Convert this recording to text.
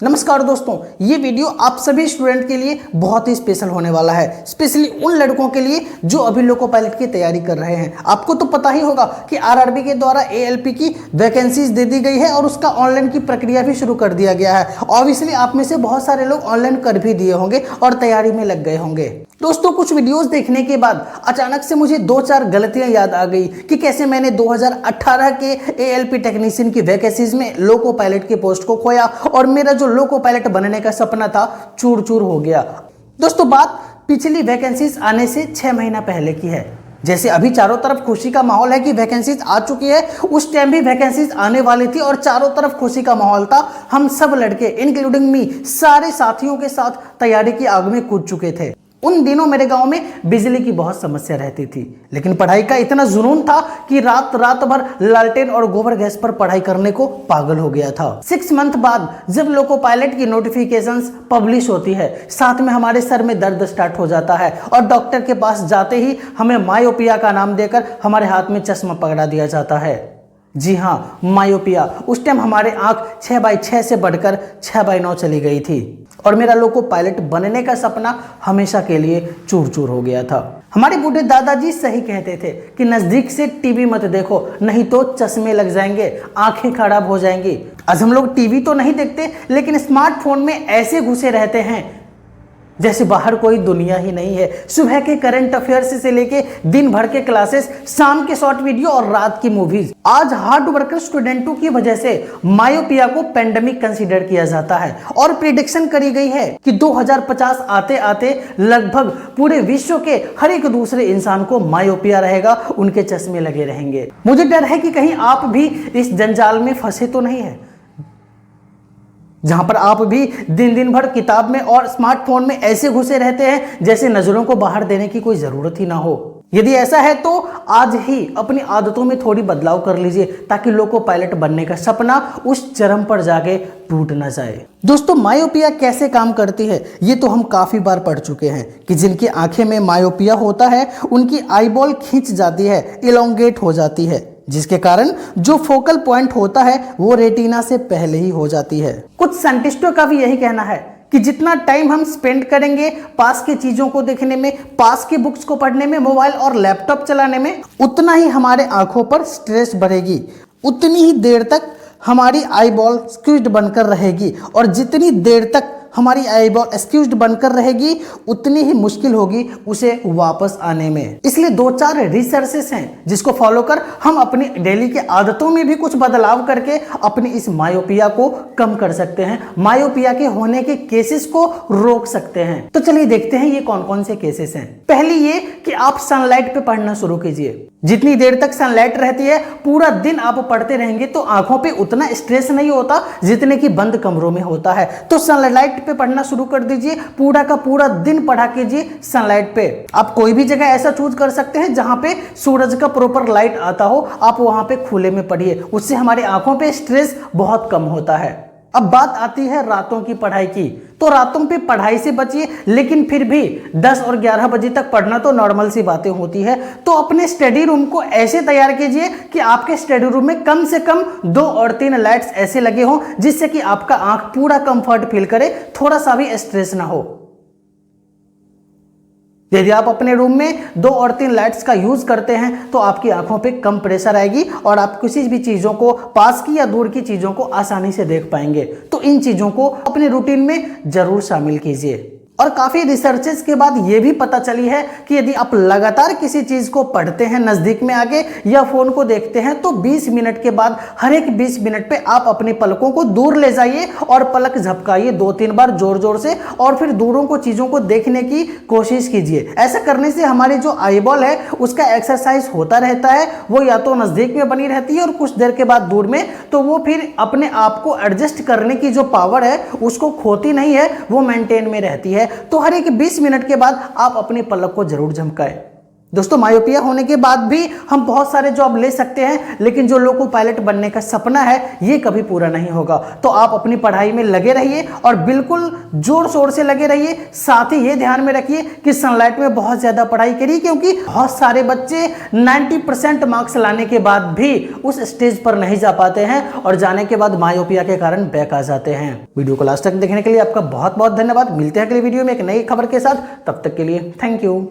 नमस्कार दोस्तों, ये वीडियो आप सभी स्टूडेंट के लिए बहुत ही स्पेशल होने वाला है। स्पेशली उन लड़कों के लिए जो अभी लोको पायलट की तैयारी कर रहे हैं। आपको तो पता ही होगा कि आरआरबी के द्वारा एएलपी की वैकेंसीज दे दी गई है और उसका ऑनलाइन की प्रक्रिया भी शुरू कर दिया गया है। ऑब्वियसली आप में से बहुत सारे लोग ऑनलाइन कर भी दिए होंगे और तैयारी में लग गए होंगे। दोस्तों, कुछ वीडियोस देखने के बाद अचानक से मुझे 2-4 गलतियां याद आ गई कि कैसे मैंने 2018 के एएलपी टेक्नीशियन की वैकेंसीज में लोको पायलट के पोस्ट को खोया और मेरा जो लोको पायलट बनने का सपना था चूर चूर हो गया। दोस्तों, बात पिछली वैकेंसीज आने से 6 महीना पहले की है। जैसे अभी चारों तरफ खुशी का माहौल है कि वैकेंसीज आ चुकी है, उस टाइम भी वैकेंसीज आने वाली थी और चारों तरफ खुशी का माहौल था। हम सब लड़के इंक्लूडिंग मी सारे साथियों के साथ तैयारी की आग में कूद चुके थे। उन दिनों मेरे गांव में बिजली की बहुत समस्या रहती थी, लेकिन पढ़ाई का इतना जुनून था कि रात भर लालटेन और गोबर गैस पर पढ़ाई करने को पागल हो गया था। 6 मंथ बाद जब लोको पायलट की नोटिफिकेशंस पब्लिश होती है, साथ में हमारे सर में दर्द स्टार्ट हो जाता है और डॉक्टर के पास जाते ही हमें मायोपिया का नाम देकर हमारे हाथ में चश्मा पकड़ा दिया जाता है। जी हाँ, मायोपिया। उस टाइम हमारे आंख 6/6 से बढ़कर 6/9 चली गई थी और मेरा लोको पायलट बनने का सपना हमेशा के लिए चूर चूर हो गया था। हमारे बूढ़े दादाजी सही कहते थे कि नजदीक से टीवी मत देखो, नहीं तो चश्मे लग जाएंगे, आंखें खराब हो जाएंगी। आज हम लोग टीवी तो नहीं देखते, लेकिन स्मार्टफोन में ऐसे घुसे रहते हैं जैसे बाहर कोई दुनिया ही नहीं है। सुबह के करंट अफेयर्स से लेके दिन भर के क्लासेस, शाम के शॉर्ट वीडियो और रात की मूवीज। आज हार्ड वर्कर स्टूडेंटों की वजह से मायोपिया को पेंडेमिक कंसीडर किया जाता है और प्रिडिक्शन करी गई है कि 2050 आते आते लगभग पूरे विश्व के हर एक दूसरे इंसान को मायोपिया रहेगा, उनके चश्मे लगे रहेंगे। मुझे डर है कि कहीं आप भी इस जंजाल में फंसे तो नहीं है, जहां पर आप भी दिन भर किताब में और स्मार्टफोन में ऐसे घुसे रहते हैं जैसे नजरों को बाहर देने की कोई जरूरत ही ना हो। यदि ऐसा है तो आज ही अपनी आदतों में थोड़ी बदलाव कर लीजिए ताकि लोको पायलट बनने का सपना उस चरम पर जाके टूट ना जाए। दोस्तों, मायोपिया कैसे काम करती है ये तो हम काफी बार पढ़ चुके हैं कि जिनकी आंखें में मायोपिया होता है उनकी आईबॉल खींच जाती है, इलोंगेट हो जाती है, जिसके कारण जो फोकल पॉइंट होता है वो रेटिना से पहले ही हो जाती है। कुछ साइंटिस्टों का भी यही कहना है कि जितना टाइम हम स्पेंड करेंगे पास की चीजों को देखने में, पास की बुक्स को पढ़ने में, मोबाइल और लैपटॉप चलाने में, उतना ही हमारे आंखों पर स्ट्रेस बढ़ेगी, उतनी ही देर तक हमारी आईबॉल स्क्यूज्ड बनकर रहेगी और जितनी देर तक हमारी आईबॉल स्क्यूज्ड बनकर रहेगी उतनी ही मुश्किल होगी उसे वापस आने में। इसलिए 2-4 रिसर्चेस हैं जिसको फॉलो कर हम अपनी डेली के आदतों में भी कुछ बदलाव करके अपनी इस मायोपिया को कम कर सकते हैं, मायोपिया के होने के केसेस को रोक सकते हैं। तो चलिए देखते हैं ये कौन कौन से केसेस हैं। पहली ये कि आप सनलाइट पे पढ़ना शुरू कीजिए। जितनी देर तक सनलाइट रहती है पूरा दिन आप पढ़ते रहेंगे तो आंखों पे उतना स्ट्रेस नहीं होता जितने की बंद कमरों में होता है। तो सनलाइट पे पढ़ना शुरू कर दीजिए, पूरा का पूरा दिन पढ़ा कीजिए सनलाइट पे। आप कोई भी जगह ऐसा चूज कर सकते हैं जहां पे सूरज का प्रॉपर लाइट आता हो, आप वहां पे खुले में पढ़िए, उससे हमारी आंखों पे स्ट्रेस बहुत कम होता है। अब बात आती है रातों की पढ़ाई की, तो रातों पे पढ़ाई से बचिए, लेकिन फिर भी 10 और 11 बजे तक पढ़ना तो नॉर्मल सी बातें होती है। तो अपने स्टडी रूम को ऐसे तैयार कीजिए कि आपके स्टडी रूम में कम से कम 2 और 3 लाइट्स ऐसे लगे हों जिससे कि आपका आंख पूरा कंफर्ट फील करे, थोड़ा सा भी स्ट्रेस ना हो। यदि आप अपने रूम में 2 और 3 लाइट्स का यूज करते हैं तो आपकी आंखों पे कम प्रेशर आएगी और आप किसी भी चीजों को, पास की या दूर की चीजों को आसानी से देख पाएंगे। तो इन चीजों को अपने रूटीन में जरूर शामिल कीजिए। और काफी रिसर्चेस के बाद यह भी पता चली है कि यदि आप लगातार किसी चीज को पढ़ते हैं नजदीक में आके या फोन को देखते हैं तो 20 मिनट के बाद हर एक 20 मिनट पे आप अपनी पलकों को दूर ले जाइए और पलक झपकाइए 2-3 बार जोर जोर से और फिर दूरों को चीजों को देखने की कोशिश कीजिए। ऐसा करने से हमारी जो आईबॉल है उसका एक्सरसाइज होता रहता है, वो या तो नजदीक में बनी रहती है और कुछ देर के बाद दूर में, तो वो फिर अपने आप को एडजस्ट करने की जो पावर है उसको खोती नहीं है, वो मेंटेन में रहती है। तो हर एक 20 मिनट के बाद आप अपनी पलक को जरूर झपकाएं। दोस्तों मायोपिया होने के बाद भी हम बहुत सारे जॉब ले सकते हैं, लेकिन जो लोको पायलट बनने का सपना है ये कभी पूरा नहीं होगा। तो आप अपनी पढ़ाई में लगे रहिए और बिल्कुल जोर शोर से लगे रहिए। साथ ही ये ध्यान में रखिए कि सनलाइट में बहुत ज्यादा पढ़ाई करिए, क्योंकि बहुत सारे बच्चे 90% मार्क्स लाने के बाद भी उस स्टेज पर नहीं जा पाते हैं और जाने के बाद मायोपिया के कारण बैक आ जाते हैं। वीडियो को लास्ट तक देखने के लिए आपका बहुत बहुत धन्यवाद। मिलते हैं अगले वीडियो में एक नई खबर के साथ, तब तक के लिए थैंक यू।